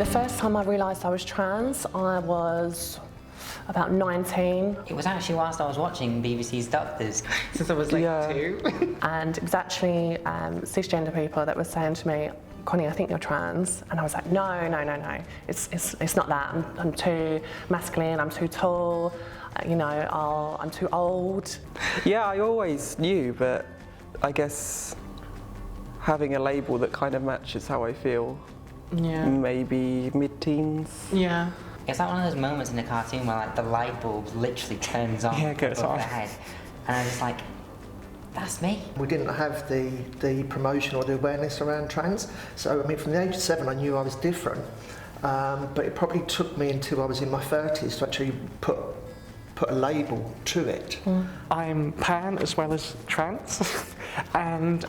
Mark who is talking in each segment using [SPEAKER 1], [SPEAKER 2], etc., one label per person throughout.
[SPEAKER 1] The first time I realised I was trans, I was about 19.
[SPEAKER 2] It was actually whilst I was watching BBC's Doctors.
[SPEAKER 3] Since I was like 2.
[SPEAKER 1] And it was actually cisgender people that were saying to me, Connie, I think you're trans. And I was like, no. It's not that. I'm too masculine, I'm too tall, I'm too old.
[SPEAKER 4] Yeah, I always knew, but I guess having a label that kind of matches how I feel, maybe mid-teens.
[SPEAKER 3] Yeah.
[SPEAKER 2] It's like one of those moments in the cartoon where like the light bulb literally turns on above their head. And I was just like, that's me.
[SPEAKER 5] We didn't have the promotion or the awareness around trans. So, I mean, from the age of 7, I knew I was different. But it probably took me until I was in my 30s to actually put a label to it.
[SPEAKER 6] I'm pan as well as trans. And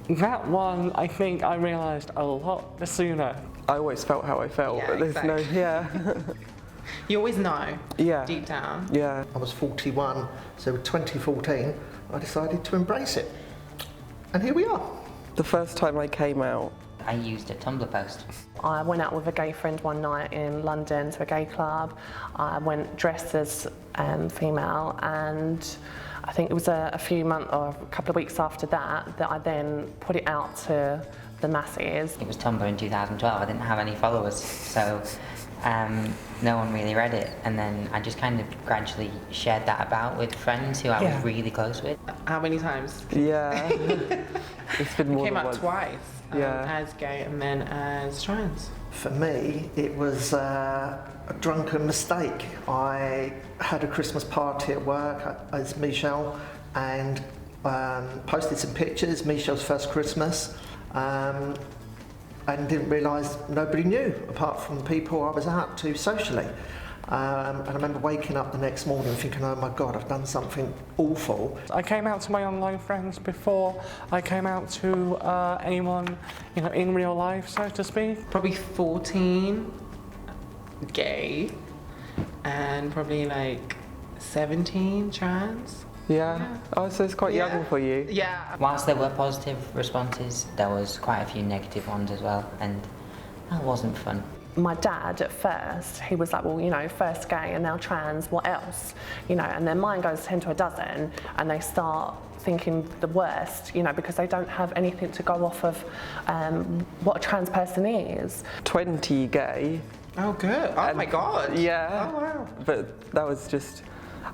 [SPEAKER 6] that one, I think I realised a lot sooner.
[SPEAKER 4] I always felt how I felt, but there's
[SPEAKER 3] You always know,
[SPEAKER 4] yeah,
[SPEAKER 3] deep down.
[SPEAKER 4] Yeah.
[SPEAKER 5] I was 41, so 2014, I decided to embrace it. And here we are.
[SPEAKER 4] The first time I came out,
[SPEAKER 2] I used a Tumblr post.
[SPEAKER 1] I went out with a gay friend one night in London to a gay club. I went dressed as female, and I think it was a few months or a couple of weeks after that I then put it out to the masses.
[SPEAKER 2] It was Tumblr in 2012. I didn't have any followers, so no one really read it. And then I just kind of gradually shared that about with friends who I was really close with.
[SPEAKER 3] How many times?
[SPEAKER 4] Yeah. It's been more
[SPEAKER 3] came
[SPEAKER 4] than
[SPEAKER 3] out
[SPEAKER 4] once.
[SPEAKER 3] twice, as gay and then as trans.
[SPEAKER 5] For me, it was a drunken mistake. I had a Christmas party at work as Michelle and posted some pictures, Michelle's first Christmas, and didn't realise nobody knew apart from people I was out to socially. And I remember waking up the next morning thinking, oh my God, I've done something awful.
[SPEAKER 6] I came out to my online friends before I came out to anyone, in real life, so to speak.
[SPEAKER 3] Probably 14, gay, and probably like 17, trans.
[SPEAKER 4] Yeah. Oh, so it's quite young for you.
[SPEAKER 3] Yeah.
[SPEAKER 2] Whilst there were positive responses, there was quite a few negative ones as well, and that wasn't fun.
[SPEAKER 1] My dad, at first, he was like, well, first gay and now trans, what else? And their mind goes 10 to a dozen, and they start thinking the worst, because they don't have anything to go off of what a trans person is.
[SPEAKER 4] 20 gay.
[SPEAKER 3] Oh, good. Oh, my God.
[SPEAKER 4] Yeah.
[SPEAKER 3] Oh, wow.
[SPEAKER 4] But that was just,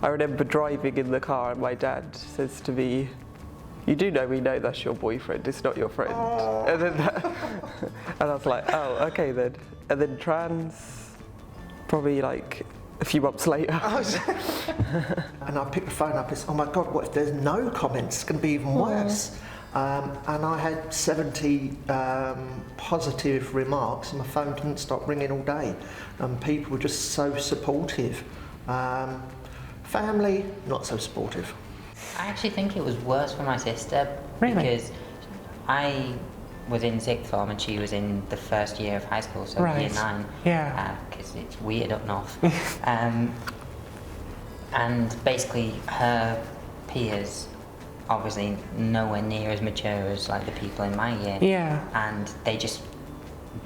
[SPEAKER 4] I remember driving in the car and my dad says to me, you do know we know that's your boyfriend, it's not your friend. And then and I was like, oh, okay then. And then trans, probably like a few months later.
[SPEAKER 5] And I picked the phone up and said, oh my God, what if there's no comments? It's going to be even worse. And I had 70 positive remarks, and my phone didn't stop ringing all day. And people were just so supportive. Family, not so supportive.
[SPEAKER 2] I actually think it was worse for my sister.
[SPEAKER 6] Really?
[SPEAKER 2] Because I was in sixth form and she was in the first year of high school, so year 9.
[SPEAKER 6] Yeah.
[SPEAKER 2] Because it's weird up north. And basically her peers, obviously nowhere near as mature as like the people in my year.
[SPEAKER 6] Yeah.
[SPEAKER 2] And they just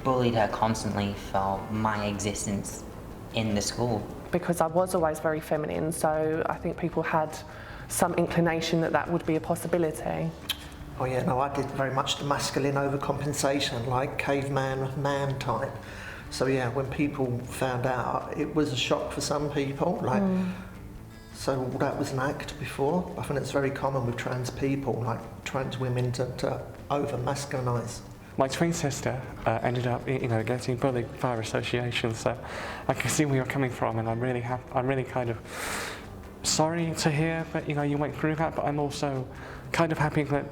[SPEAKER 2] bullied her constantly for my existence in the school.
[SPEAKER 1] Because I was always very feminine, so I think people had some inclination that would be a possibility.
[SPEAKER 5] Oh yeah, no, I did very much the masculine overcompensation, like caveman man type. So yeah, when people found out, it was a shock for some people. Like, so that was an act before. I think it's very common with trans people, like trans women, to over-masculinize.
[SPEAKER 6] My twin sister ended up, getting bullied via association. So I can see where you're coming from, and I'm really kind of sorry to hear that you went through that. But I'm also kind of happy that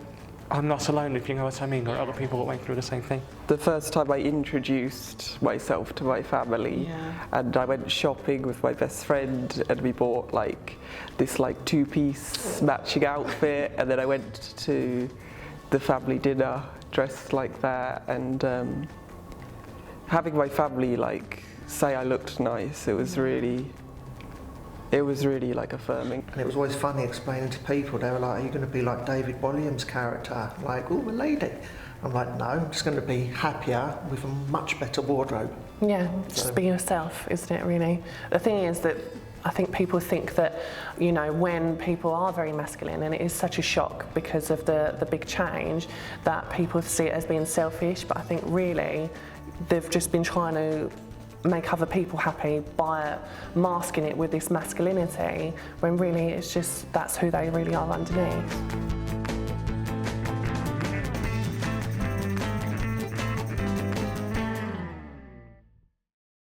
[SPEAKER 6] I'm not alone, if you know what I mean, or other people that went through the same thing.
[SPEAKER 4] The first time I introduced myself to my family, and I went shopping with my best friend, and we bought this 2-piece matching outfit, and then I went to the family dinner dressed like that, and having my family say I looked nice, it It was really like affirming.
[SPEAKER 5] And it was always funny explaining to people. They were like, "Are you going to be like David Williams' character, like, oh, a lady?" I'm like, "No, I'm just going to be happier with a much better wardrobe."
[SPEAKER 1] Yeah, just be yourself, isn't it, really? The thing is that I think people think that, you know, when people are very masculine, and it is such a shock because of the big change, that people see it as being selfish, but I think really they've just been trying to make other people happy by masking it with this masculinity, when really it's just that's who they really are underneath.